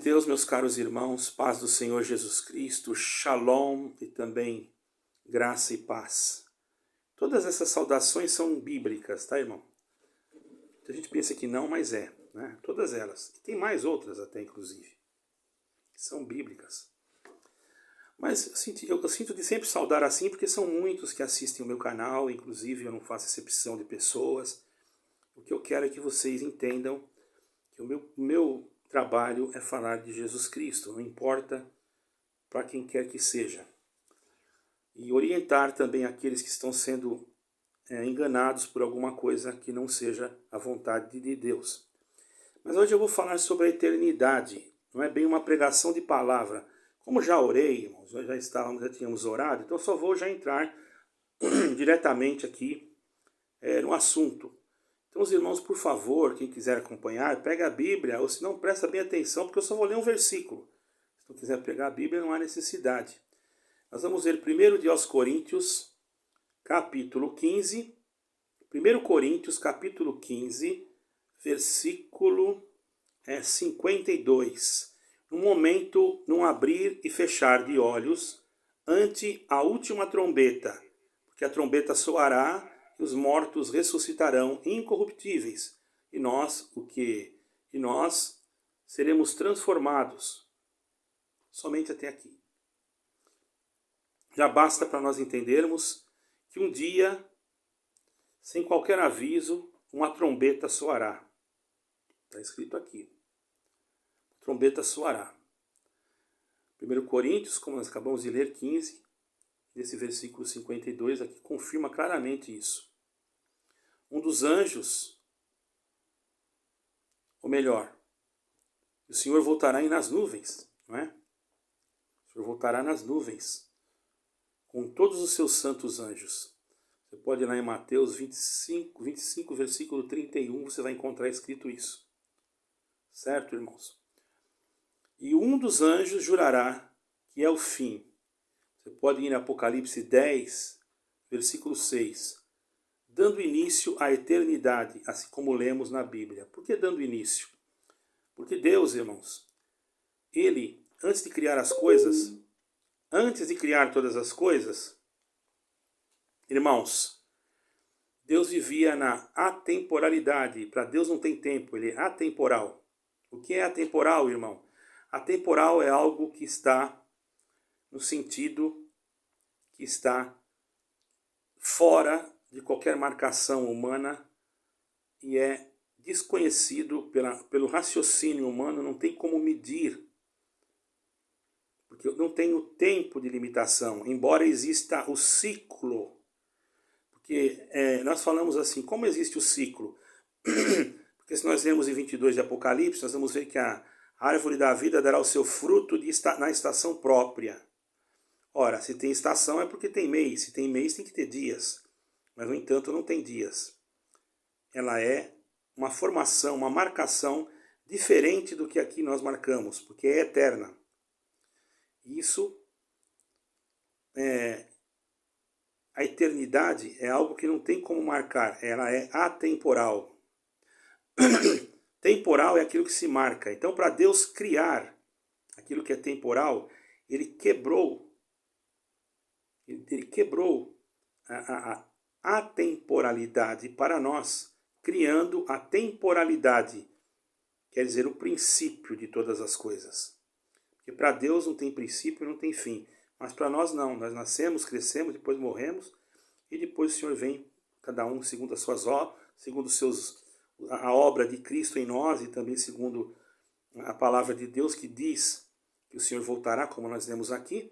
Deus, meus caros irmãos, paz do Senhor Jesus Cristo, shalom e também graça e paz. Todas essas saudações são bíblicas, tá, irmão? A gente pensa que não, mas é, né? Todas elas. E tem mais outras até, inclusive, que são bíblicas. Mas eu sinto de sempre saudar assim, porque são muitos que assistem o meu canal, inclusive eu não faço exceção de pessoas. O que eu quero é que vocês entendam que o meu trabalho é falar de Jesus Cristo, não importa para quem quer que seja. E orientar também aqueles que estão sendo enganados por alguma coisa que não seja a vontade de Deus. Mas hoje eu vou falar sobre a eternidade, não é bem uma pregação de palavra. Como já orei, irmãos, já tínhamos orado, então eu só vou já entrar diretamente aqui no assunto. Então, os irmãos, por favor, quem quiser acompanhar, pega a Bíblia, ou se não, presta bem atenção, porque eu só vou ler um versículo. Se não quiser pegar a Bíblia, não há necessidade. Nós vamos ler 1 de aos Coríntios, capítulo 15. 1 Coríntios, capítulo 15, versículo 52. No momento, num abrir e fechar de olhos, ante a última trombeta, porque a trombeta soará, e os mortos ressuscitarão incorruptíveis, e nós seremos transformados. Somente até aqui. Já basta para nós entendermos que um dia, sem qualquer aviso, uma trombeta soará. Está escrito aqui. A trombeta soará. 1 Coríntios, como nós acabamos de ler, 15, desse versículo 52 aqui, confirma claramente isso. Um dos anjos, ou melhor, o Senhor voltará nas nuvens, não é? O Senhor voltará nas nuvens, com todos os seus santos anjos. Você pode ir lá em Mateus 25, versículo 31, você vai encontrar escrito isso. Certo, irmãos? E um dos anjos jurará que é o fim. Você pode ir em Apocalipse 10, versículo 6. Dando início à eternidade, assim como lemos na Bíblia. Por que dando início? Porque Deus, irmãos, Ele, antes de criar todas as coisas, irmãos, Deus vivia na atemporalidade. Para Deus não tem tempo, Ele é atemporal. O que é atemporal, irmão? Atemporal é algo que está no sentido que está fora de qualquer marcação humana e é desconhecido pelo raciocínio humano, não tem como medir, porque não tem o tempo de limitação, embora exista o ciclo. Porque nós falamos assim, como existe o ciclo? Porque se nós lermos em 22 de Apocalipse, nós vamos ver que a árvore da vida dará o seu fruto na estação própria. Ora, se tem estação é porque tem mês, se tem mês tem que ter dias, mas no entanto não tem dias. Ela é uma formação, uma marcação diferente do que aqui nós marcamos, porque é eterna. Isso, a eternidade é algo que não tem como marcar, ela é atemporal. Temporal é aquilo que se marca. Então, para Deus criar aquilo que é temporal, Ele quebrou a atemporalidade para nós, criando a temporalidade, quer dizer, o princípio de todas as coisas. Porque para Deus não tem princípio e não tem fim, mas para nós não, nós nascemos, crescemos, depois morremos, e depois o Senhor vem, cada um segundo as suas obras, segundo a obra de Cristo em nós, e também segundo a palavra de Deus que diz que o Senhor voltará, como nós lemos aqui,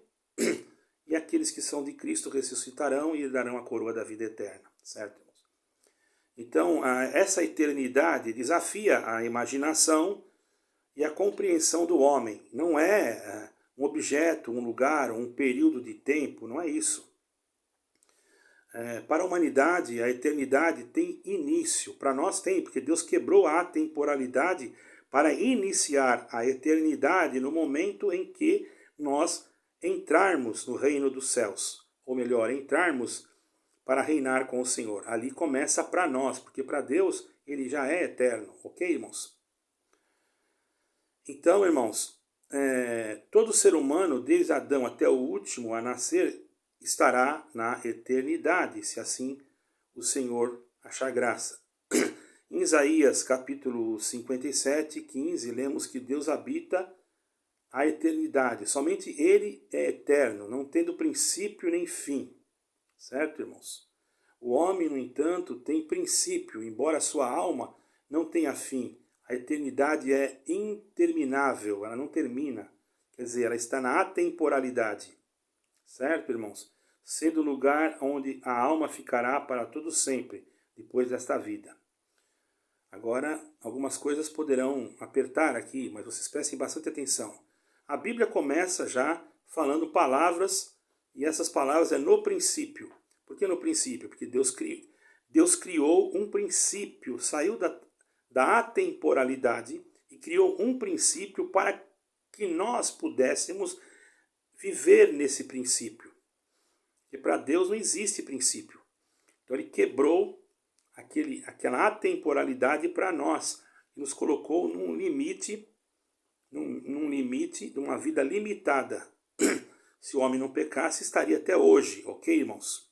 e aqueles que são de Cristo ressuscitarão e darão a coroa da vida eterna, certo? Então, essa eternidade desafia a imaginação e a compreensão do homem. Não é um objeto, um lugar, um período de tempo, não é isso. Para a humanidade, a eternidade tem início. Para nós tem, porque Deus quebrou a atemporalidade para iniciar a eternidade no momento em que nós entrarmos no reino dos céus, ou melhor, entrarmos para reinar com o Senhor. Ali começa para nós, porque para Deus Ele já é eterno, ok, irmãos? Então, irmãos, todo ser humano, desde Adão até o último a nascer, estará na eternidade, se assim o Senhor achar graça. Em Isaías capítulo 57, 15, lemos que Deus habita a eternidade. Somente Ele é eterno, não tendo princípio nem fim. Certo, irmãos? O homem, no entanto, tem princípio, embora sua alma não tenha fim. A eternidade é interminável, ela não termina. Quer dizer, ela está na atemporalidade. Certo, irmãos? Sendo o lugar onde a alma ficará para todo sempre, depois desta vida. Agora, algumas coisas poderão apertar aqui, mas vocês prestem bastante atenção. A Bíblia começa já falando palavras, e essas palavras é no princípio. Por que no princípio? Porque Deus criou um princípio, saiu da atemporalidade e criou um princípio para que nós pudéssemos viver nesse princípio. E para Deus não existe princípio. Então ele quebrou aquela atemporalidade para nós e nos colocou num limite de uma vida limitada. Se o homem não pecasse, estaria até hoje, ok, irmãos?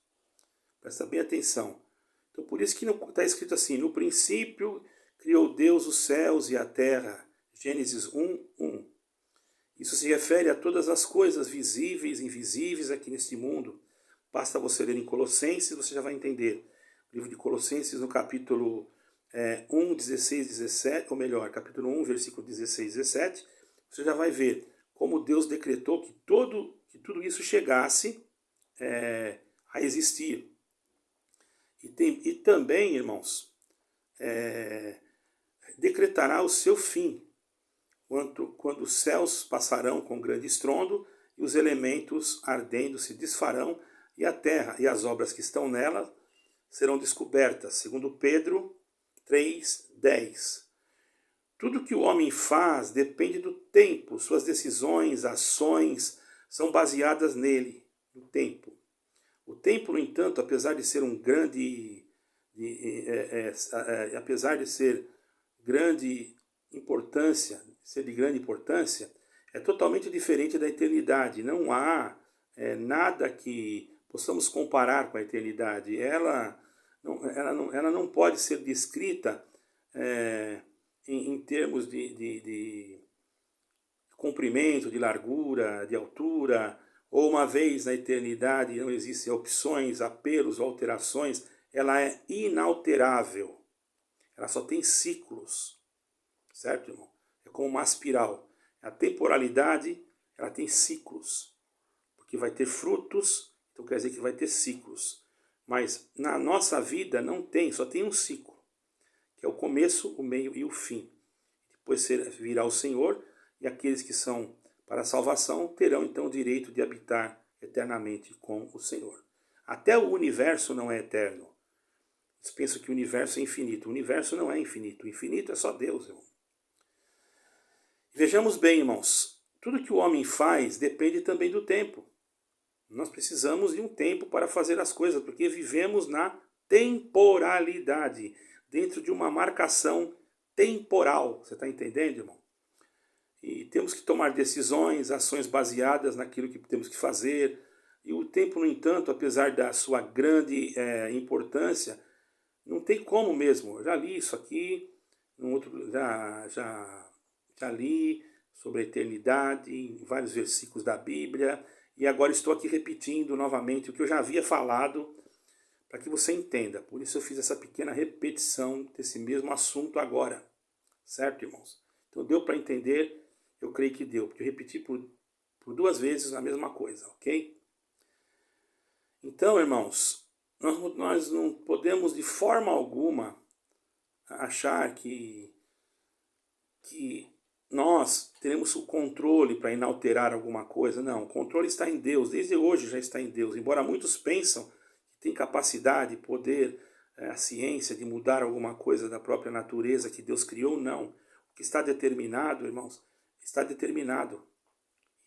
Presta bem atenção. Então por isso que está escrito assim, no princípio criou Deus os céus e a terra. Gênesis 1, 1. Isso se refere a todas as coisas visíveis e invisíveis aqui neste mundo. Basta você ler em Colossenses, você já vai entender. O livro de Colossenses, no capítulo 1, 16, 17, ou melhor, capítulo 1, versículo 16, 17, você já vai ver como Deus decretou que tudo isso chegasse a existir. E também, irmãos, decretará o seu fim, quando os céus passarão com grande estrondo e os elementos ardendo se desfarão e a terra e as obras que estão nela serão descobertas, segundo Pedro 3:10. Tudo que o homem faz depende do tempo, suas decisões, ações são baseadas nele, no tempo. O tempo, no entanto, apesar de ser apesar de ser grande importância, ser de grande importância, é totalmente diferente da eternidade. Não há nada que possamos comparar com a eternidade. Ela não pode ser descrita em termos de comprimento, de largura, de altura, ou uma vez na eternidade não existem opções, apelos, alterações. Ela é inalterável. Ela só tem ciclos. Certo, irmão? É como uma espiral. A temporalidade, ela tem ciclos. Porque vai ter frutos, então quer dizer que vai ter ciclos. Mas na nossa vida não tem, só tem um ciclo. Que é o começo, o meio e o fim. Depois virá o Senhor, e aqueles que são para a salvação terão então o direito de habitar eternamente com o Senhor. Até o universo não é eterno. Eles pensam que o universo é infinito. O universo não é infinito. O infinito é só Deus, irmão. Vejamos bem, irmãos, tudo que o homem faz depende também do tempo. Nós precisamos de um tempo para fazer as coisas, porque vivemos na temporalidade, dentro de uma marcação temporal. Você está entendendo, irmão? E temos que tomar decisões, ações baseadas naquilo que temos que fazer. E o tempo, no entanto, apesar da sua grande importância, não tem como mesmo. Eu já li isso aqui, já li sobre a eternidade em vários versículos da Bíblia, e agora estou aqui repetindo novamente o que eu já havia falado, para que você entenda. Por isso eu fiz essa pequena repetição desse mesmo assunto agora. Certo, irmãos? Então deu para entender? Eu creio que deu, porque eu repeti por 2 vezes a mesma coisa, ok? Então, irmãos, nós não podemos de forma alguma achar que nós teremos o controle para inalterar alguma coisa. Não, o controle está em Deus, desde hoje já está em Deus. Embora muitos pensam que tem capacidade, poder, a ciência de mudar alguma coisa da própria natureza que Deus criou, não. O que está determinado, irmãos, está determinado.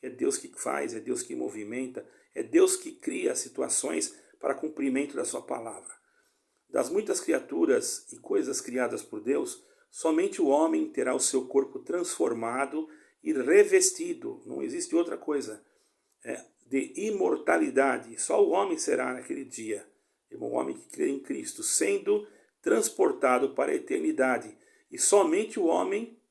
É Deus que faz, é Deus que movimenta, é Deus que cria situações para cumprimento da sua palavra. Das muitas criaturas e coisas criadas por Deus, somente o homem terá o seu corpo transformado e revestido, não existe outra coisa, de imortalidade. Só o homem será naquele dia, o homem que crê em Cristo, sendo transportado para a eternidade. E somente o homem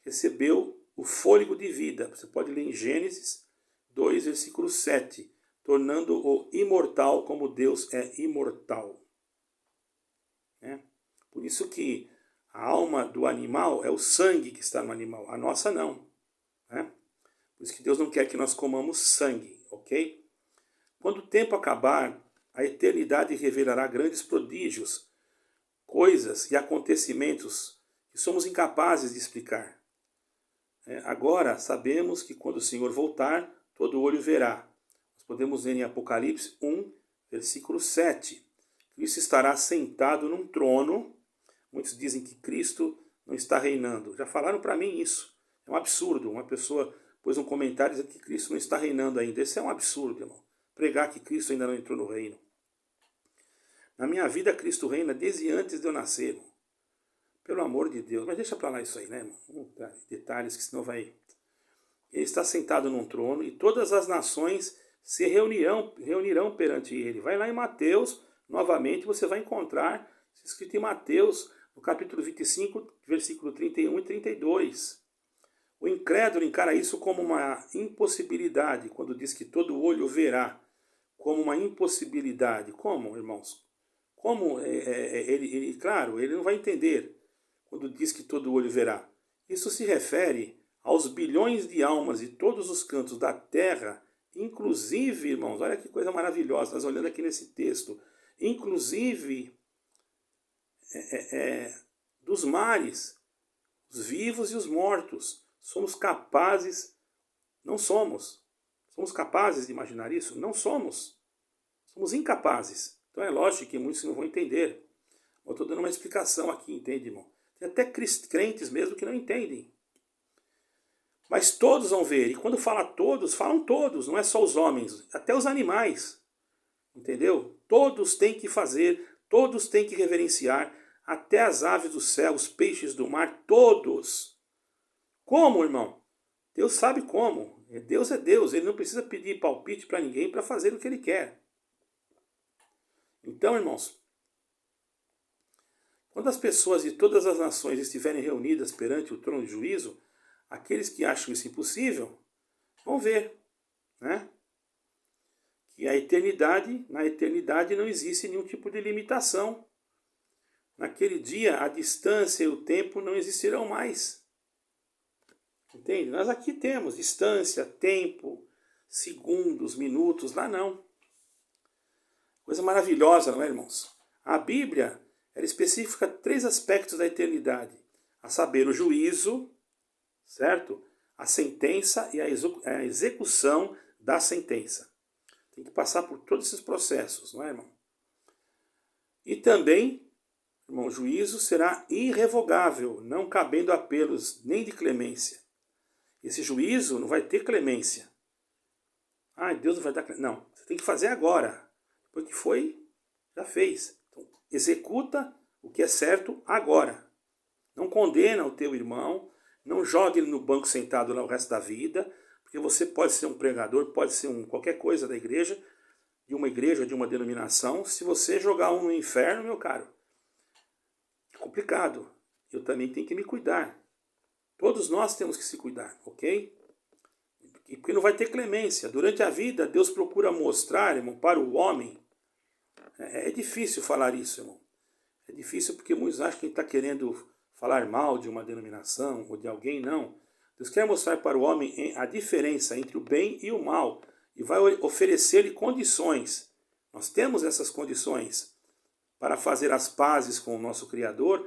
recebeu o fôlego de vida. Você pode ler em Gênesis 2, versículo 7, tornando-o imortal como Deus é imortal. Por isso que a alma do animal é o sangue que está no animal, a nossa não. Por isso que Deus não quer que nós comamos sangue, ok? Quando o tempo acabar, a eternidade revelará grandes prodígios, coisas e acontecimentos que somos incapazes de explicar. Agora sabemos que quando o Senhor voltar, todo olho verá. Nós podemos ver em Apocalipse 1, versículo 7. Cristo estará sentado num trono. Muitos dizem que Cristo não está reinando. Já falaram para mim isso. É um absurdo. Uma pessoa pôs um comentário dizendo que Cristo não está reinando ainda. Isso é um absurdo, irmão. Pregar que Cristo ainda não entrou no reino. Na minha vida, Cristo reina desde antes de eu nascer, irmão. Pelo amor de Deus. Mas deixa para lá isso aí, né, irmão? Detalhes que senão vai... Ele está sentado num trono e todas as nações se reunirão perante ele. Vai lá em Mateus, novamente você vai encontrar escrito em Mateus, no capítulo 25, versículo 31 e 32. O incrédulo encara isso como uma impossibilidade, quando diz que todo olho verá, como uma impossibilidade. Como, irmãos? Como claro, ele não vai entender quando diz que todo olho verá. Isso se refere aos bilhões de almas de todos os cantos da terra, inclusive, irmãos, olha que coisa maravilhosa, nós olhando aqui nesse texto, inclusive dos mares, os vivos e os mortos. Somos capazes de imaginar isso? Não somos. Somos incapazes. Então é lógico que muitos não vão entender. Eu estou dando uma explicação aqui, entende, irmão? Tem até crentes mesmo que não entendem. Mas todos vão ver. E quando fala todos, falam todos. Não é só os homens, até os animais. Entendeu? Todos têm que fazer, todos têm que reverenciar, até as aves do céu, os peixes do mar, todos. Como, irmão? Deus sabe como. Deus é Deus, ele não precisa pedir palpite para ninguém para fazer o que ele quer. Então, irmãos, quando as pessoas de todas as nações estiverem reunidas perante o trono de juízo, aqueles que acham isso impossível vão ver, né? Que na eternidade não existe nenhum tipo de limitação. Naquele dia, a distância e o tempo não existirão mais. Entende? Nós aqui temos distância, tempo, segundos, minutos, lá não. Coisa maravilhosa, não é, irmãos? A Bíblia, ela especifica 3 aspectos da eternidade. A saber, o juízo, certo? A sentença e a execução da sentença. Tem que passar por todos esses processos, não é, irmão? E também, irmão, o juízo será irrevogável, não cabendo apelos nem de clemência. Esse juízo não vai ter clemência. Deus não vai dar clemência. Não, você tem que fazer agora. Depois que foi, já fez. Então, executa o que é certo agora. Não condena o teu irmão, não jogue ele no banco sentado lá o resto da vida, porque você pode ser um pregador, pode ser qualquer coisa da igreja, de uma denominação. Se você jogar um no inferno, meu caro, é complicado. Eu também tenho que me cuidar. Todos nós temos que se cuidar, ok? Porque não vai ter clemência. Durante a vida, Deus procura mostrar, irmão, para o homem. É difícil falar isso, irmão. É difícil porque muitos acham que ele está querendo falar mal de uma denominação ou de alguém, não. Deus quer mostrar para o homem a diferença entre o bem e o mal e vai oferecer-lhe condições. Nós temos essas condições para fazer as pazes com o nosso Criador.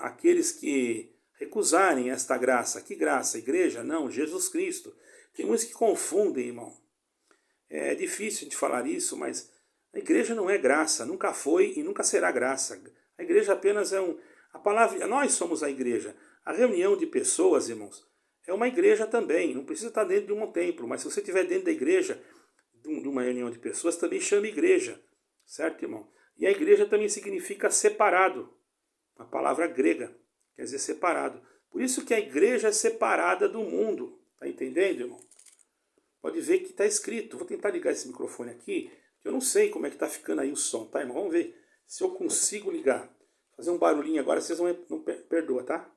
Aqueles que recusarem esta graça. Que graça? Igreja? Não, Jesus Cristo. Tem muitos que confundem, irmão. É difícil de falar isso, mas a igreja não é graça, nunca foi e nunca será graça. A igreja apenas a palavra, nós somos a igreja. A reunião de pessoas, irmãos, é uma igreja também. Não precisa estar dentro de um templo, mas se você estiver dentro da igreja, de uma reunião de pessoas, também chama igreja. Certo, irmão? E a igreja também significa separado. A palavra grega quer dizer separado. Por isso que a igreja é separada do mundo. Tá entendendo, irmão? Pode ver que está escrito. Vou tentar ligar esse microfone aqui, que eu não sei como é que está ficando aí o som, tá, irmão? Vamos ver se eu consigo ligar. Fazer um barulhinho agora, vocês não perdoa, tá?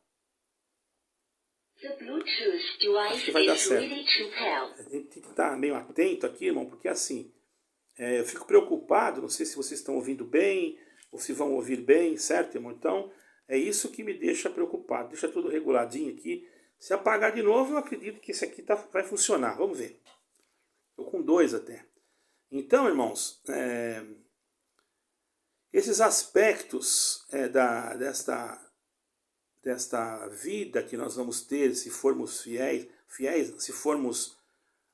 Acho que vai dar certo. A gente tem que estar meio atento aqui, irmão, porque assim, eu fico preocupado, não sei se vocês estão ouvindo bem, ou se vão ouvir bem, certo, irmão? Então, é isso que me deixa preocupado. Deixa tudo reguladinho aqui. Se apagar de novo, eu acredito que esse aqui vai funcionar. Vamos ver. Estou com 2 até. Então, irmãos, esses aspectos desta vida que nós vamos ter se formos fiéis, se formos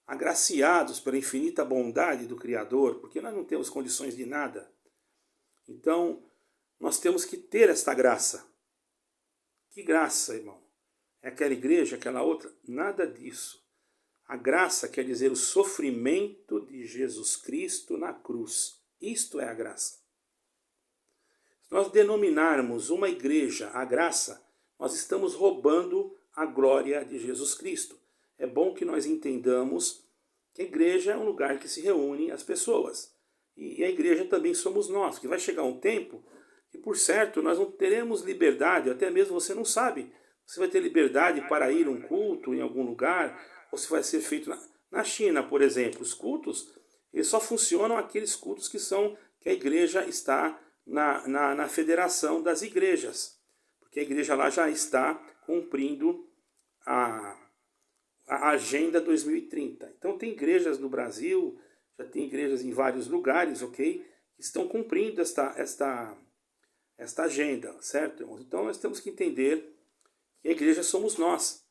agraciados pela infinita bondade do Criador, porque nós não temos condições de nada. Então, nós temos que ter esta graça. Que graça, irmão? É aquela igreja, aquela outra? Nada disso. A graça quer dizer o sofrimento de Jesus Cristo na cruz. Isto é a graça. Se nós denominarmos uma igreja a graça, nós estamos roubando a glória de Jesus Cristo. É bom que nós entendamos que a igreja é um lugar que se reúne as pessoas. E a igreja também somos nós, que vai chegar um tempo que, por certo, nós não teremos liberdade, até mesmo você não sabe. Você vai ter liberdade para ir a um culto em algum lugar, ou se vai ser feito na China, por exemplo. Os cultos, eles só funcionam aqueles cultos que a igreja está na federação das igrejas. Porque a igreja lá já está cumprindo a Agenda 2030. Então tem igrejas no Brasil, já tem igrejas em vários lugares, ok? Que estão cumprindo esta agenda, certo, irmãos? Então nós temos que entender que a igreja somos nós.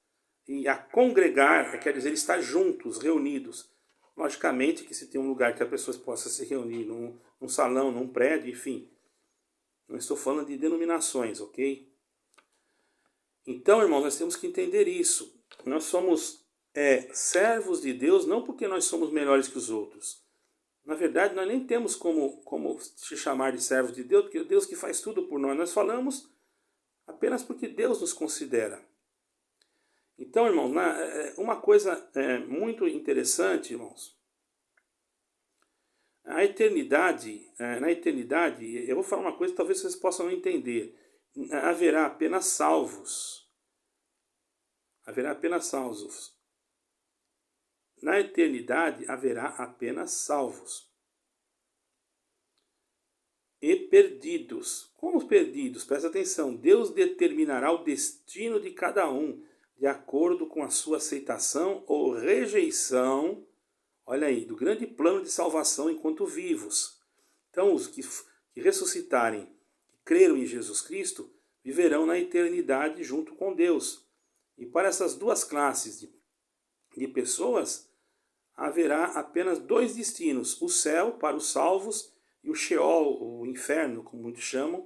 E a congregar quer dizer estar juntos, reunidos. Logicamente que se tem um lugar que as pessoas possam se reunir, num salão, num prédio, enfim. Não estou falando de denominações, ok? Então, irmãos, nós temos que entender isso. Nós somos servos de Deus não porque nós somos melhores que os outros. Na verdade, nós nem temos como se chamar de servos de Deus, porque é Deus que faz tudo por nós. Nós falamos apenas porque Deus nos considera. Então, irmãos, uma coisa muito interessante, irmãos. Na eternidade, eu vou falar uma coisa que talvez vocês possam não entender. Haverá apenas salvos. Haverá apenas salvos. Na eternidade haverá apenas salvos. E perdidos. Como perdidos? Presta atenção. Deus determinará o destino de cada um, de acordo com a sua aceitação ou rejeição, olha aí, do grande plano de salvação enquanto vivos. Então, os que ressuscitarem, que creram em Jesus Cristo, viverão na eternidade junto com Deus. E para essas duas classes de pessoas, haverá apenas 2 destinos: o céu para os salvos e o Sheol, o inferno, como muitos chamam,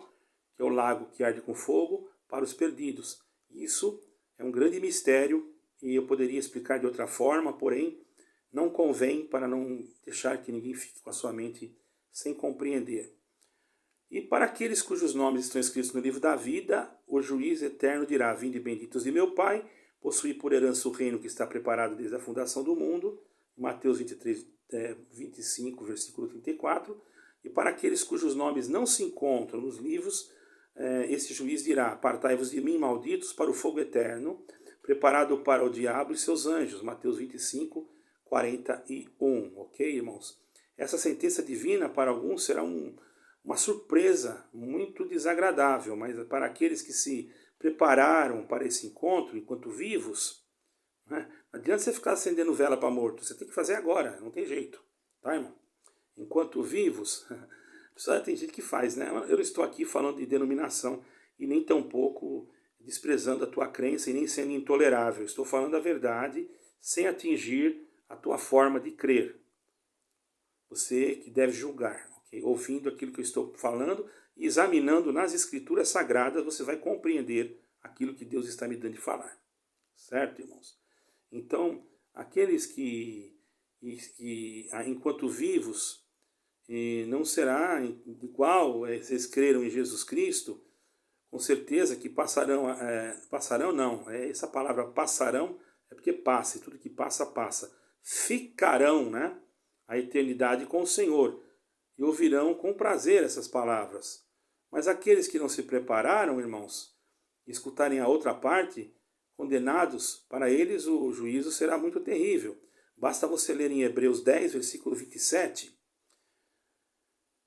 que é o lago que arde com fogo, para os perdidos. Isso é um grande mistério e eu poderia explicar de outra forma, porém não convém para não deixar que ninguém fique com a sua mente sem compreender. E para aqueles cujos nomes estão escritos no livro da vida, o juiz eterno dirá: vinde benditos de meu Pai, possuí por herança o reino que está preparado desde a fundação do mundo. Mateus 23, 25, versículo 34. E para aqueles cujos nomes não se encontram nos livros, esse juiz dirá: apartai-vos de mim, malditos, para o fogo eterno, preparado para o diabo e seus anjos. Mateus 25, 41. Ok, irmãos? Essa sentença divina para alguns será uma surpresa muito desagradável, mas para aqueles que se prepararam para esse encontro enquanto vivos, né, não adianta você ficar acendendo vela para morto, você tem que fazer agora, não tem jeito, tá, irmão? Enquanto vivos, tem gente que faz, né? Eu estou aqui falando de denominação e nem tampouco desprezando a tua crença e nem sendo intolerável. Estou falando a verdade sem atingir a tua forma de crer. Você que deve julgar, okay? Ouvindo aquilo que eu estou falando e examinando nas escrituras sagradas, você vai compreender aquilo que Deus está me dando de falar. Certo, irmãos? Então, aqueles que enquanto vivos, não será igual, vocês creram em Jesus Cristo, com certeza que passarão, passarão não, essa palavra passarão é porque passa, e tudo que passa, passa. Ficarão, né, a eternidade com o Senhor, e ouvirão com prazer essas palavras. Mas aqueles que não se prepararam, irmãos, e escutarem a outra parte, condenados, para eles o juízo será muito terrível. Basta você ler em Hebreus 10, versículo 27,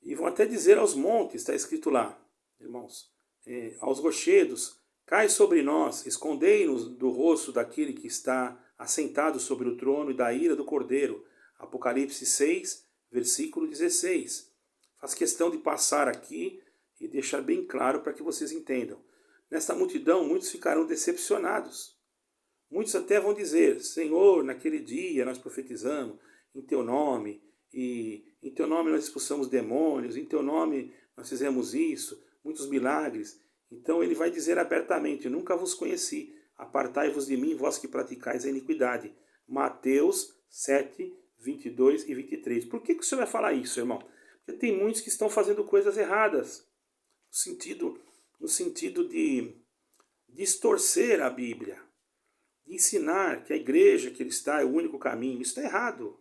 e vão até dizer aos montes, está escrito lá, irmãos, aos rochedos, cai sobre nós, escondei-nos do rosto daquele que está assentado sobre o trono e da ira do Cordeiro. Apocalipse 6, versículo 16. Faz questão de passar aqui e deixar bem claro para que vocês entendam. Nesta multidão, muitos ficarão decepcionados. Muitos até vão dizer, Senhor, naquele dia nós profetizamos em teu nome, e em teu nome nós expulsamos demônios, em teu nome nós fizemos isso, muitos milagres. Então ele vai dizer abertamente, nunca vos conheci, apartai-vos de mim, vós que praticais a iniquidade. Mateus 7, 22 e 23. Por que o senhor vai falar isso, irmão? Porque tem muitos que estão fazendo coisas erradas, no sentido de distorcer a Bíblia, de ensinar que a igreja que ele está é o único caminho. Isso está errado.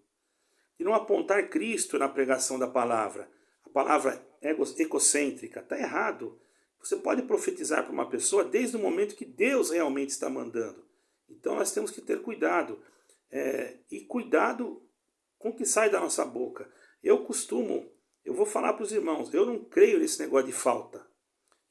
De não apontar Cristo na pregação da palavra. A palavra egocêntrica está errado. Você pode profetizar para uma pessoa desde o momento que Deus realmente está mandando. Então nós temos que ter cuidado. E cuidado com o que sai da nossa boca. Eu vou falar para os irmãos, eu não creio nesse negócio de falta.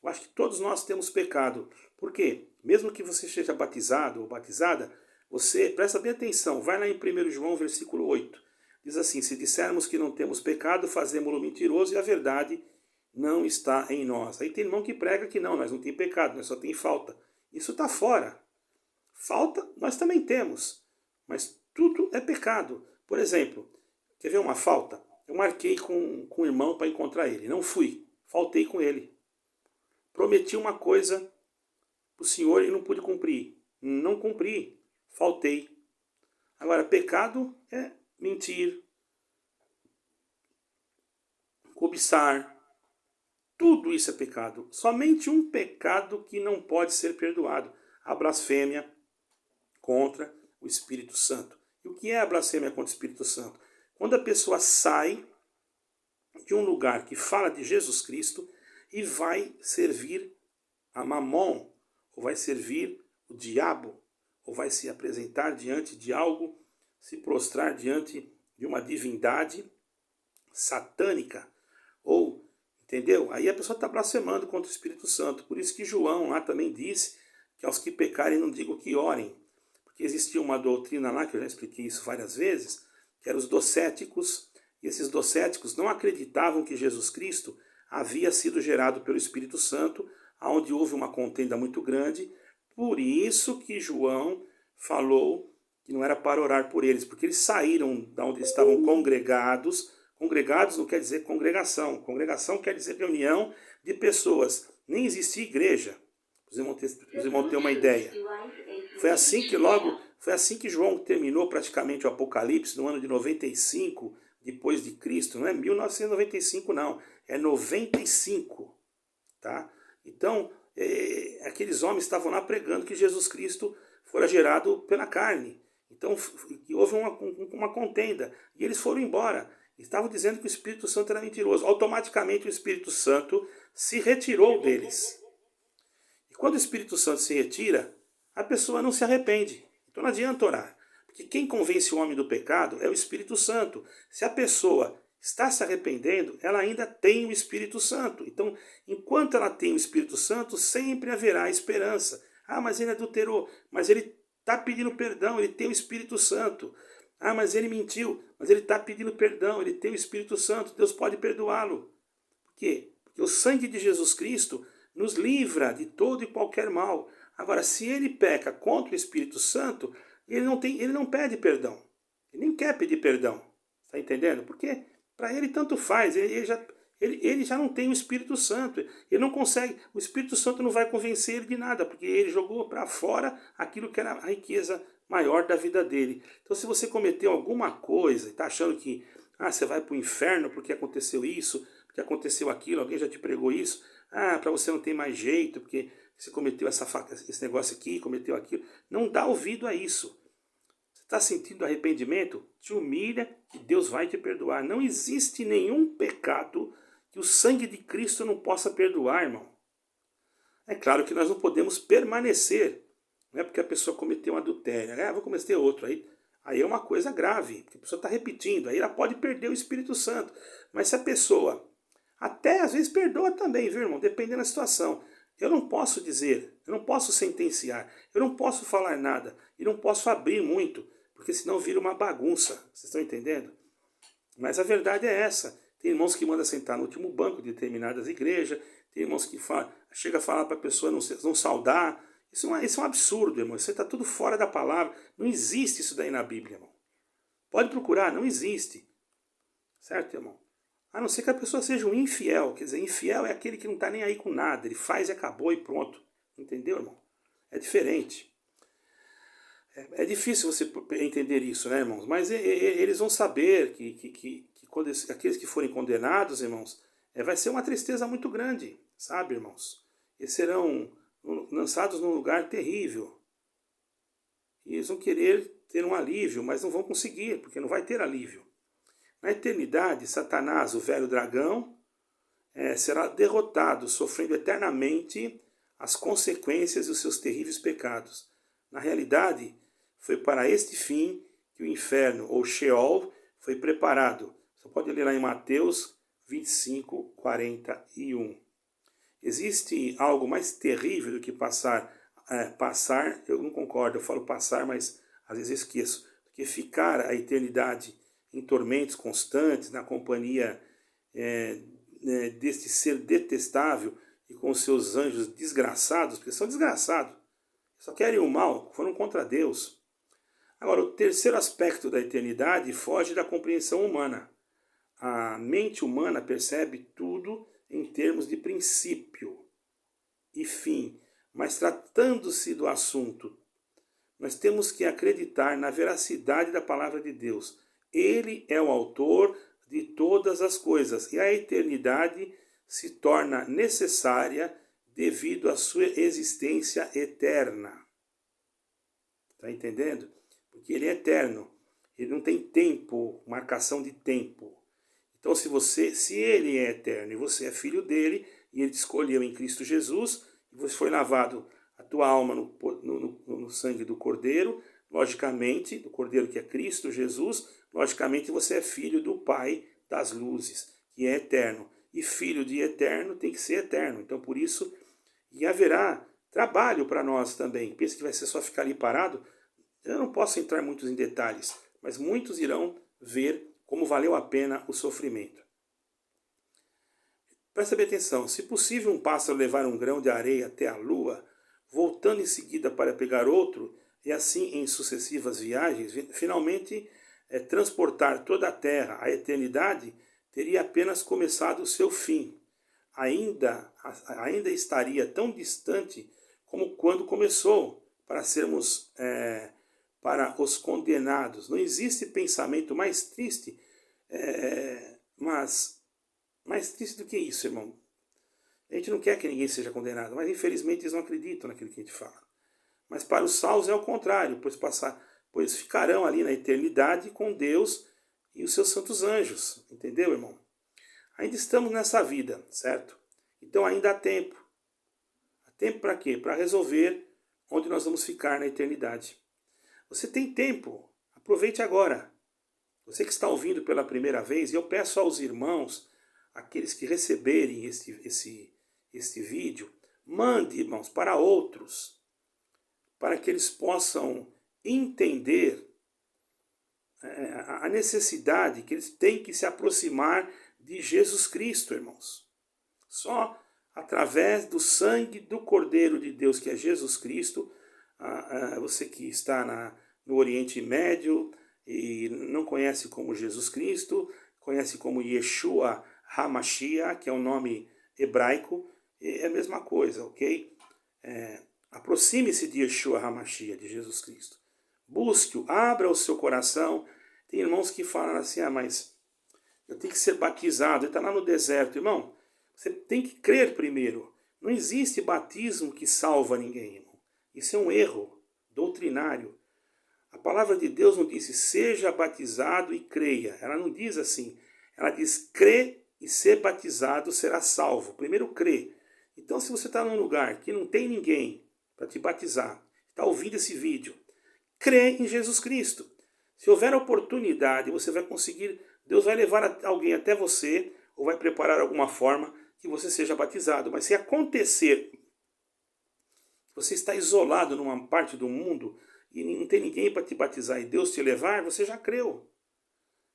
Eu acho que todos nós temos pecado. Por quê? Mesmo que você seja batizado ou batizada, você, presta bem atenção, vai lá em 1 João, versículo 8. Diz assim, se dissermos que não temos pecado, fazemos-lo mentiroso e a verdade não está em nós. Aí tem irmão que prega que não, nós não temos pecado, nós só tem falta. Isso está fora. Falta nós também temos, mas tudo é pecado. Por exemplo, quer ver uma falta? Eu marquei com um irmão para encontrar ele, não fui, faltei com ele. Prometi uma coisa para o Senhor e não pude cumprir. Não cumpri, faltei. Agora, pecado é mentir, cobiçar, tudo isso é pecado. Somente um pecado que não pode ser perdoado, a blasfêmia contra o Espírito Santo. E o que é a blasfêmia contra o Espírito Santo? Quando a pessoa sai de um lugar que fala de Jesus Cristo e vai servir a Mamon, ou vai servir o diabo, ou vai se apresentar diante de algo, se prostrar diante de uma divindade satânica, ou, entendeu? Aí a pessoa está blasfemando contra o Espírito Santo. Por isso que João lá também disse que aos que pecarem não digo que orem, porque existia uma doutrina lá, que eu já expliquei isso várias vezes, que eram os docéticos, e esses docéticos não acreditavam que Jesus Cristo havia sido gerado pelo Espírito Santo, onde houve uma contenda muito grande. Por isso que João falou que não era para orar por eles, porque eles saíram da onde estavam congregados. Congregados não quer dizer congregação. Congregação quer dizer reunião de pessoas. Nem existia igreja. Os irmãos ter uma ideia. Foi assim que João terminou praticamente o Apocalipse no ano de 95 depois de Cristo. Não é 1995 não, é 95, tá? Então, aqueles homens estavam lá pregando que Jesus Cristo fora gerado pela carne. Então, houve uma contenda. E eles foram embora. Estavam dizendo que o Espírito Santo era mentiroso. Automaticamente o Espírito Santo se retirou deles. E quando o Espírito Santo se retira, a pessoa não se arrepende. Então não adianta orar. Porque quem convence o homem do pecado é o Espírito Santo. Se a pessoa está se arrependendo, ela ainda tem o Espírito Santo. Então, enquanto ela tem o Espírito Santo, sempre haverá esperança. Ah, mas ele adulterou, mas ele está pedindo perdão, ele tem o Espírito Santo. Ah, mas ele mentiu, mas ele está pedindo perdão, ele tem o Espírito Santo, Deus pode perdoá-lo. Por quê? Porque o sangue de Jesus Cristo nos livra de todo e qualquer mal. Agora, se ele peca contra o Espírito Santo, ele não pede perdão. Ele nem quer pedir perdão. Está entendendo? Porque para ele tanto faz, ele já não tem o Espírito Santo. Ele não consegue, o Espírito Santo não vai convencer ele de nada, porque ele jogou para fora aquilo que era a riqueza maior da vida dele. Então, se você cometeu alguma coisa e está achando que você vai para o inferno porque aconteceu isso, porque aconteceu aquilo, alguém já te pregou isso, Ah, para você não ter mais jeito, porque você cometeu esse negócio aqui, cometeu aquilo. Não dá ouvido a isso. Você está sentindo arrependimento? Te humilha que Deus vai te perdoar. Não existe nenhum pecado que o sangue de Cristo não possa perdoar, irmão. É claro que nós não podemos permanecer. Não é porque a pessoa cometeu um adultério. Vou cometer outro. Aí é uma coisa grave, porque a pessoa está repetindo. Aí ela pode perder o Espírito Santo. Mas se a pessoa até às vezes perdoa também, viu, irmão? Dependendo da situação. Eu não posso dizer, eu não posso sentenciar, eu não posso falar nada, e não posso abrir muito, porque senão vira uma bagunça. Vocês estão entendendo? Mas a verdade é essa. Tem irmãos que mandam sentar no último banco de determinadas igrejas, tem irmãos que chega a falar para a pessoa não saudar. Isso é um absurdo, irmão. Isso está tudo fora da palavra. Não existe isso daí na Bíblia, irmão. Pode procurar, não existe. Certo, irmão? A não ser que a pessoa seja um infiel. Quer dizer, infiel é aquele que não está nem aí com nada. Ele faz e acabou e pronto. Entendeu, irmão? É diferente. É difícil você entender isso, né, irmãos? Mas eles vão saber que quando aqueles que forem condenados, irmãos, vai ser uma tristeza muito grande, sabe, irmãos? Eles serão lançados num lugar terrível. E eles vão querer ter um alívio, mas não vão conseguir, porque não vai ter alívio. Na eternidade, Satanás, o velho dragão, será derrotado, sofrendo eternamente as consequências dos seus terríveis pecados. Na realidade, foi para este fim que o inferno, ou Sheol, foi preparado. Você pode ler lá em Mateus 25, 41. Existe algo mais terrível do que passar, eu não concordo, eu falo passar, mas às vezes eu esqueço, do que ficar a eternidade em tormentos constantes, na companhia deste ser detestável e com os seus anjos desgraçados, porque são desgraçados, só querem o mal, foram contra Deus. Agora, o terceiro aspecto da eternidade foge da compreensão humana. A mente humana percebe tudo em termos de princípio e fim, mas tratando-se do assunto, nós temos que acreditar na veracidade da palavra de Deus. Ele é o autor de todas as coisas e a eternidade se torna necessária devido à sua existência eterna. Está entendendo? Porque ele é eterno. Ele não tem tempo, marcação de tempo. Então, se ele é eterno e você é filho dele, e ele te escolheu em Cristo Jesus, e você foi lavado a tua alma no sangue do Cordeiro, logicamente, do Cordeiro que é Cristo Jesus, logicamente você é filho do Pai das luzes, que é eterno. E filho de eterno tem que ser eterno. Então, por isso, e haverá trabalho para nós também. Pensa que vai ser só ficar ali parado? Eu não posso entrar muito em detalhes, mas muitos irão ver como valeu a pena o sofrimento. Presta bem atenção, se possível um pássaro levar um grão de areia até a lua, voltando em seguida para pegar outro, e assim em sucessivas viagens, finalmente transportar toda a Terra à eternidade, teria apenas começado o seu fim. Ainda estaria tão distante como quando começou, para sermos para os condenados. Não existe pensamento mais triste, mas mais triste do que isso, irmão. A gente não quer que ninguém seja condenado, mas infelizmente eles não acreditam naquilo que a gente fala. Mas para os salvos é o contrário, pois ficarão ali na eternidade com Deus e os seus santos anjos. Entendeu, irmão? Ainda estamos nessa vida, certo? Então ainda há tempo. Há tempo para quê? Para resolver onde nós vamos ficar na eternidade. Você tem tempo, aproveite agora. Você que está ouvindo pela primeira vez, eu peço aos irmãos, aqueles que receberem este vídeo, mande, irmãos, para outros, para que eles possam entender a necessidade que eles têm que se aproximar de Jesus Cristo, irmãos. Só através do sangue do Cordeiro de Deus, que é Jesus Cristo, você que está no Oriente Médio e não conhece como Jesus Cristo, conhece como Yeshua HaMashiach, que é o nome hebraico, é a mesma coisa, ok? Aproxime-se de Yeshua HaMashiach, de Jesus Cristo. Busque-o, abra o seu coração. Tem irmãos que falam assim, mas eu tenho que ser batizado, ele está lá no deserto. Irmão, Você tem que crer primeiro. Não existe batismo que salva ninguém, irmão. Isso é um erro doutrinário. A palavra de Deus não disse, seja batizado e creia. Ela não diz assim. Ela diz, crê e ser batizado será salvo. Primeiro crê. Então, se você está num lugar que não tem ninguém para te batizar, está ouvindo esse vídeo, crê em Jesus Cristo. Se houver oportunidade, você vai conseguir, Deus vai levar alguém até você, ou vai preparar alguma forma que você seja batizado. Mas se acontecer, você está isolado numa parte do mundo e não tem ninguém para te batizar e Deus te levar, você já creu.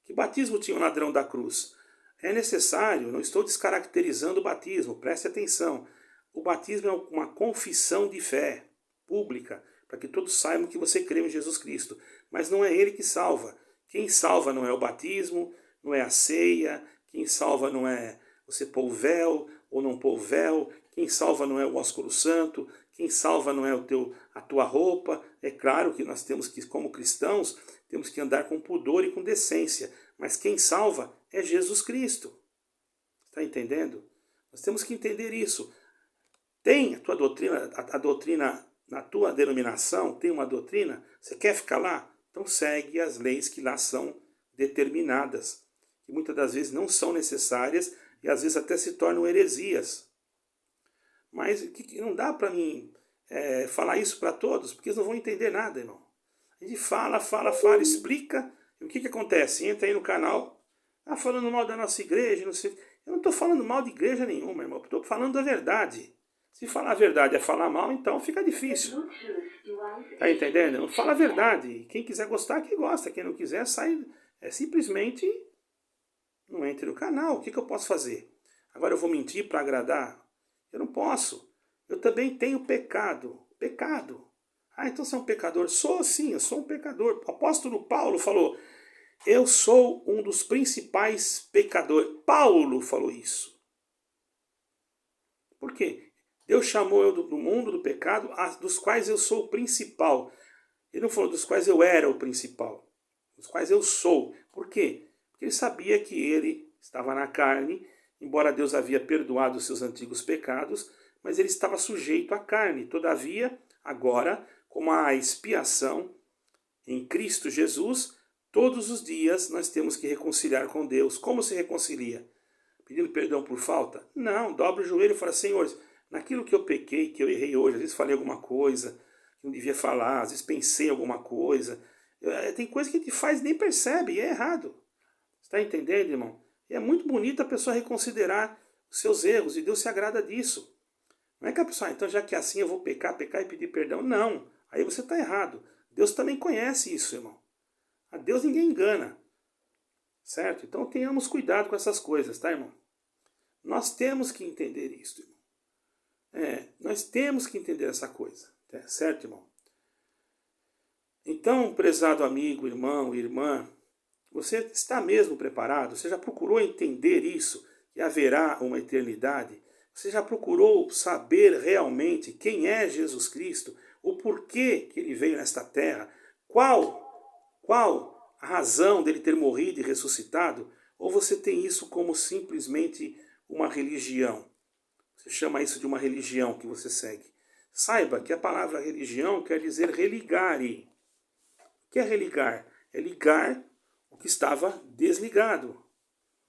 Que batismo tinha o ladrão da cruz? É necessário, não estou descaracterizando o batismo, preste atenção. O batismo é uma confissão de fé pública, para que todos saibam que você crê em Jesus Cristo. Mas não é ele que salva. Quem salva não é o batismo, não é a ceia, quem salva não é você pôr o véu ou não pôr o véu, quem salva não é o ósculo santo, quem salva não é a tua roupa. É claro que nós temos que, como cristãos, temos que andar com pudor e com decência, mas quem salva é Jesus Cristo. Está entendendo? Nós temos que entender isso. Tem a tua doutrina, a doutrina na tua denominação, tem uma doutrina, você quer ficar lá? Então segue as leis que lá são determinadas, que muitas das vezes não são necessárias e às vezes até se tornam heresias. Mas não dá para mim falar isso para todos, porque eles não vão entender nada, irmão. A gente fala, explica, e o que acontece? Entra aí no canal, falando mal da nossa igreja, não sei. Eu não estou falando mal de igreja nenhuma, irmão, estou falando da verdade. Se falar a verdade é falar mal, então fica difícil. Tá entendendo? Fala a verdade. Quem quiser gostar, que gosta. Quem não quiser, sai. Simplesmente não entre no canal. O que eu posso fazer? Agora eu vou mentir para agradar? Eu não posso. Eu também tenho pecado. Pecado. Então você é um pecador? Sou sim, eu sou um pecador. O apóstolo Paulo falou, eu sou um dos principais pecadores. Paulo falou isso. Por quê? Deus chamou eu do mundo do pecado, dos quais eu sou o principal. Ele não falou dos quais eu era o principal, dos quais eu sou. Por quê? Porque ele sabia que ele estava na carne, embora Deus havia perdoado os seus antigos pecados, mas ele estava sujeito à carne. Todavia, agora, como a expiação em Cristo Jesus, todos os dias nós temos que reconciliar com Deus. Como se reconcilia? Pedindo perdão por falta? Não, dobra o joelho e fala, Senhor, naquilo que eu pequei, que eu errei hoje, às vezes falei alguma coisa que não devia falar, às vezes pensei em alguma coisa. Tem coisa que a gente faz e nem percebe, e é errado. Está entendendo, irmão? E é muito bonito a pessoa reconsiderar os seus erros, e Deus se agrada disso. Não é que a pessoa, então já que é assim eu vou pecar e pedir perdão. Não, aí você está errado. Deus também conhece isso, irmão. A Deus ninguém engana. Certo? Então tenhamos cuidado com essas coisas, tá, irmão? Nós temos que entender isso, irmão. Nós temos que entender essa coisa, certo, irmão? Então, prezado amigo, irmão, irmã, você está mesmo preparado? Você já procurou entender isso? Que haverá uma eternidade? Você já procurou saber realmente quem é Jesus Cristo? O porquê que ele veio nesta terra? Qual a razão dele ter morrido e ressuscitado? Ou você tem isso como simplesmente uma religião? Você chama isso de uma religião que você segue. Saiba que a palavra religião quer dizer religare. O que é religar? É ligar o que estava desligado.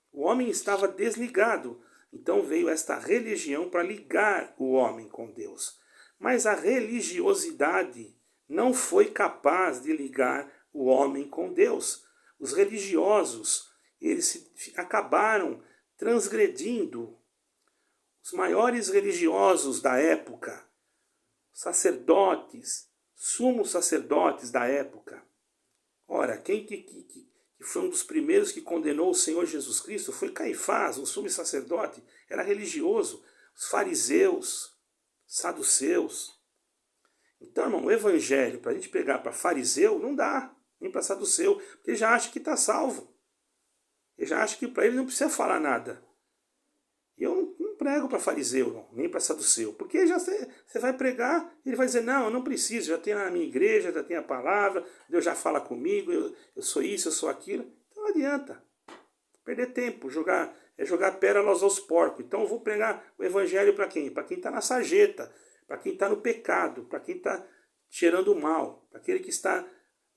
O homem estava desligado. Então veio esta religião para ligar o homem com Deus. Mas a religiosidade não foi capaz de ligar o homem com Deus. Os religiosos, eles acabaram transgredindo. Os maiores religiosos da época, sacerdotes, sumos sacerdotes da época. Ora, quem que foi um dos primeiros que condenou o Senhor Jesus Cristo foi Caifás, um sumo sacerdote, era religioso. Os fariseus, saduceus. Então, irmão, o evangelho, para a gente pegar para fariseu, não dá, nem para saduceu, porque ele já acha que está salvo. Ele já acha que para ele não precisa falar nada. E eu não prego para fariseu, não, nem para saduceu. Porque já você vai pregar, ele vai dizer, não, eu não preciso, já tem na minha igreja, já tem a palavra, Deus já fala comigo, eu sou isso, eu sou aquilo. Então não adianta. Perder tempo, jogar é jogar pérolas aos porcos. Então eu vou pregar o evangelho para quem? Para quem está na sarjeta, para quem está no pecado, para quem está cheirando mal, para aquele que está...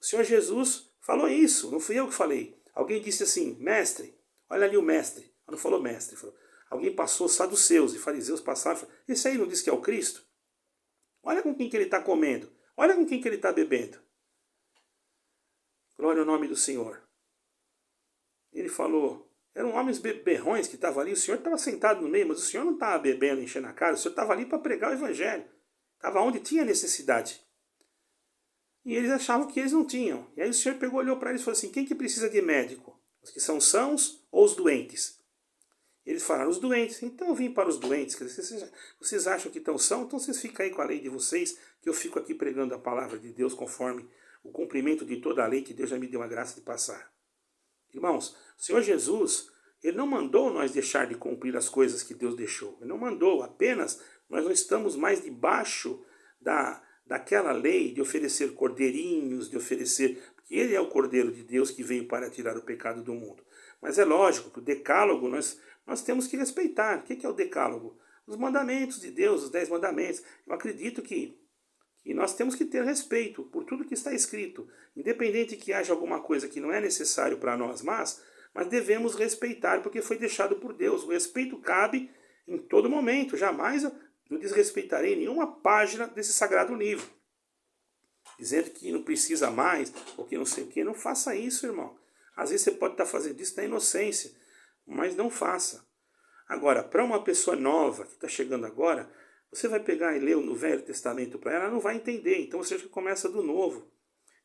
O Senhor Jesus falou isso, não fui eu que falei. Alguém disse assim, mestre, olha ali o mestre. Não falou mestre, falou. Alguém passou, saduceus e fariseus passaram, falou, esse aí não disse que é o Cristo? Olha com quem que ele está comendo, olha com quem que ele está bebendo. Glória ao nome do Senhor. Ele falou, eram homens beberrões que estavam ali, o Senhor estava sentado no meio, mas o Senhor não estava bebendo, enchendo a cara, o Senhor estava ali para pregar o evangelho. Estava onde tinha necessidade. E eles achavam que eles não tinham. E aí o Senhor pegou, olhou para eles e falou assim, quem que precisa de médico? Os que são sãos ou os doentes? Eles falaram, os doentes. Então eu vim para os doentes. Vocês acham que estão são? Então vocês ficam aí com a lei de vocês, que eu fico aqui pregando a palavra de Deus conforme o cumprimento de toda a lei que Deus já me deu a graça de passar. Irmãos, o Senhor Jesus, Ele não mandou nós deixar de cumprir as coisas que Deus deixou. Ele não mandou, apenas nós não estamos mais debaixo daquela lei de oferecer cordeirinhos, de oferecer... Porque Ele é o Cordeiro de Deus que veio para tirar o pecado do mundo. Mas é lógico que o decálogo nós temos que respeitar. O que é o decálogo? Os mandamentos de Deus, os 10 mandamentos. Eu acredito que nós temos que ter respeito por tudo que está escrito. Independente que haja alguma coisa que não é necessário para nós, mas devemos respeitar porque foi deixado por Deus. O respeito cabe em todo momento. Jamais eu desrespeitarei nenhuma página desse sagrado livro. Dizendo que não precisa mais, ou que não sei o que. Não faça isso, irmão. Às vezes você pode estar fazendo isso na inocência, mas não faça. Agora, para uma pessoa nova que está chegando agora, você vai pegar e ler no Velho Testamento para ela não vai entender. Então você já começa do Novo.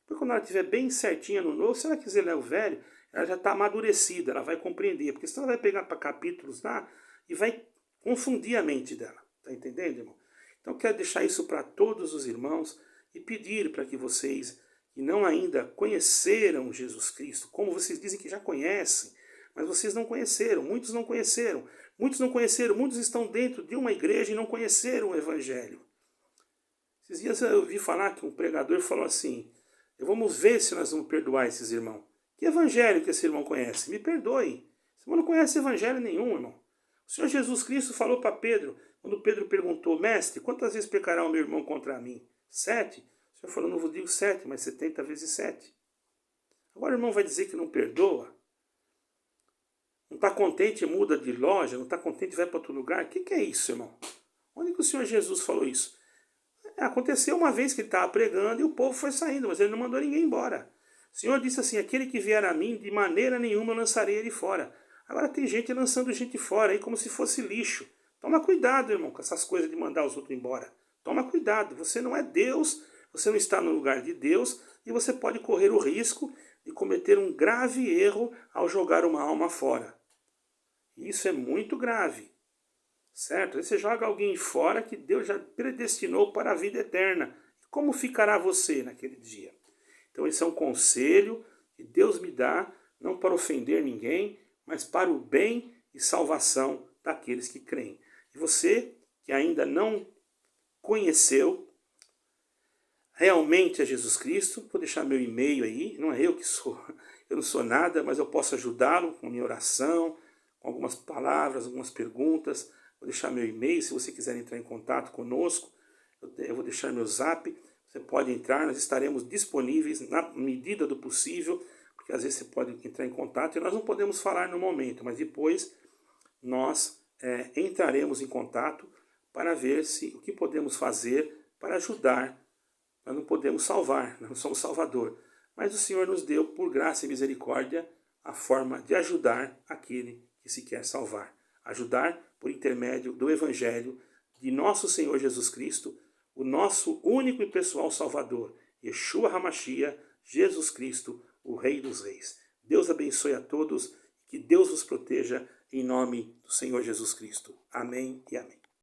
Depois quando ela estiver bem certinha no Novo, se ela quiser ler o Velho, ela já está amadurecida, ela vai compreender. Porque senão ela vai pegar para capítulos lá e vai confundir a mente dela. Está entendendo, irmão? Então eu quero deixar isso para todos os irmãos e pedir para que vocês que não ainda conheceram Jesus Cristo, como vocês dizem que já conhecem, mas vocês não conheceram, muitos não conheceram. Muitos não conheceram, muitos estão dentro de uma igreja e não conheceram o Evangelho. Esses dias eu ouvi falar que um pregador falou assim, vamos ver se nós vamos perdoar esses irmãos. Que Evangelho que esse irmão conhece? Me perdoe. Esse irmão não conhece Evangelho nenhum, irmão. O Senhor Jesus Cristo falou para Pedro, quando Pedro perguntou, mestre, quantas vezes pecará o meu irmão contra mim? 7? O Senhor falou, não vos digo 7, mas 70 vezes 7. Agora o irmão vai dizer que não perdoa? Não está contente, muda de loja, não está contente, vai para outro lugar. O que é isso, irmão? Onde que o Senhor Jesus falou isso? Aconteceu uma vez que ele estava pregando e o povo foi saindo, mas ele não mandou ninguém embora. O Senhor disse assim, aquele que vier a mim, de maneira nenhuma eu lançarei ele fora. Agora tem gente lançando gente fora aí como se fosse lixo. Toma cuidado, irmão, com essas coisas de mandar os outros embora. Toma cuidado, você não é Deus, você não está no lugar de Deus e você pode correr o risco de cometer um grave erro ao jogar uma alma fora. Isso é muito grave, certo? Aí você joga alguém fora que Deus já predestinou para a vida eterna. Como ficará você naquele dia? Então esse é um conselho que Deus me dá, não para ofender ninguém, mas para o bem e salvação daqueles que creem. E você que ainda não conheceu realmente a Jesus Cristo, vou deixar meu e-mail aí, não é eu que sou, eu não sou nada, mas eu posso ajudá-lo com minha oração, com algumas palavras, algumas perguntas. Vou deixar meu e-mail, se você quiser entrar em contato conosco, eu vou deixar meu zap, você pode entrar, nós estaremos disponíveis na medida do possível, porque às vezes você pode entrar em contato e nós não podemos falar no momento, mas depois nós entraremos em contato para ver o que podemos fazer para ajudar. Nós não podemos salvar, nós não somos salvador, mas o Senhor nos deu, por graça e misericórdia, a forma de ajudar aquele que se quer salvar. Ajudar por intermédio do Evangelho de nosso Senhor Jesus Cristo, o nosso único e pessoal Salvador, Yeshua HaMashiach, Jesus Cristo, o Rei dos Reis. Deus abençoe a todos, que Deus os proteja em nome do Senhor Jesus Cristo. Amém e amém.